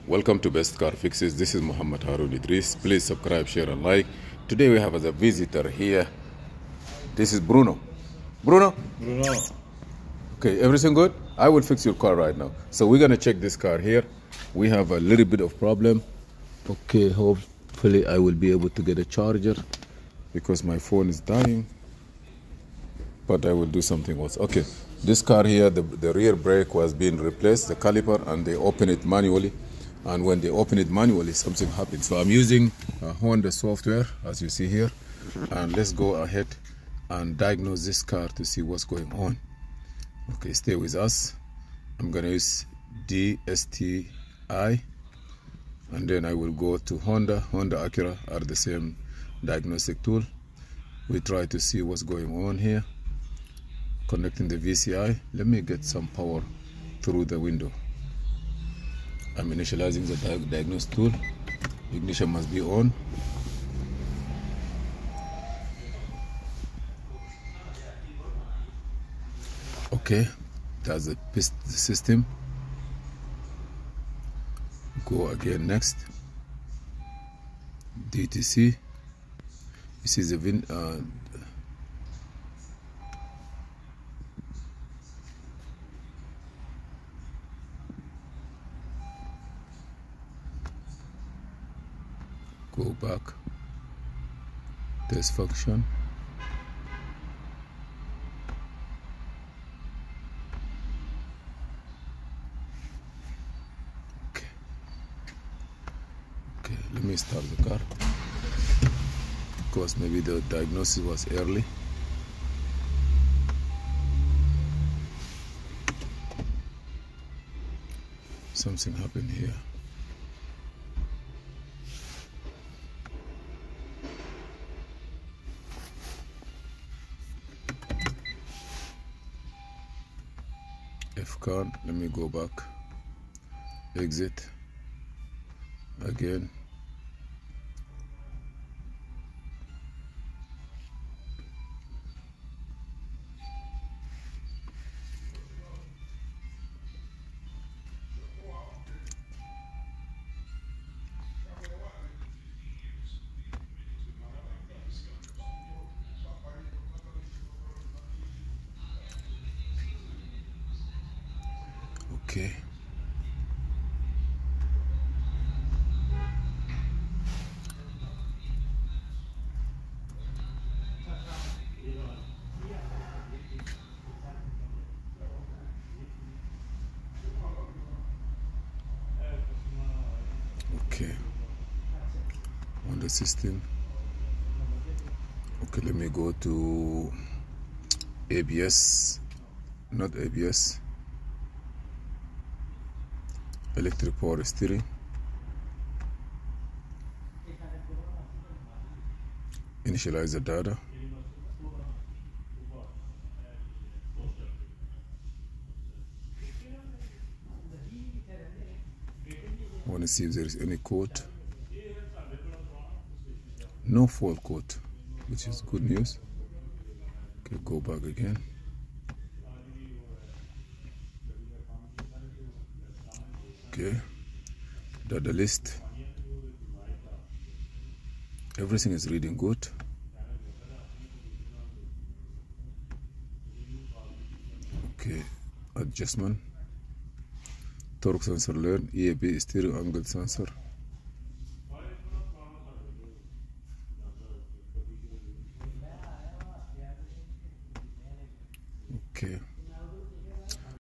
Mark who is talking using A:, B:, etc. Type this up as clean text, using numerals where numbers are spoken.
A: Welcome to Best Car Fixes. This is Muhammad Harun Idris. Please subscribe, share and like. Today we have as a visitor here. This is Bruno. Bruno?
B: Bruno.
A: Okay, everything good? I will fix your car right now. So we're gonna check this car here. We have a little bit of problem. Okay, hopefully I will be able to get a charger because my phone is dying. But I will do something else. Okay, this car here, the rear brake was being replaced, the caliper, and they open it manually. And when they open it manually, something happens. So I'm using Honda software, as you see here. And let's go ahead and diagnose this car to see what's going on. Okay, stay with us. I'm gonna use DSTI, and then I will go to Honda Acura are the same diagnostic tool. We try to see what's going on here. Connecting the VCI. Let me get some power through the window. I'm initializing the diagnose tool. Ignition must be on. Okay, that's the system. Go again next. DTC. This is the go back. Test function. Okay, let me start the car because maybe the diagnosis was early. Something happened here. F-card, let me go back, exit again. Okay. Okay. On the system. Okay, let me go to ABS, not ABS. Electric power steering. Initialize the data. I want to see if there is any code. No fault code, which is good news. Okay, go back again. Okay, data list. Everything is reading good. Okay, adjustment. Torque sensor learn. EAB steering angle sensor. Okay.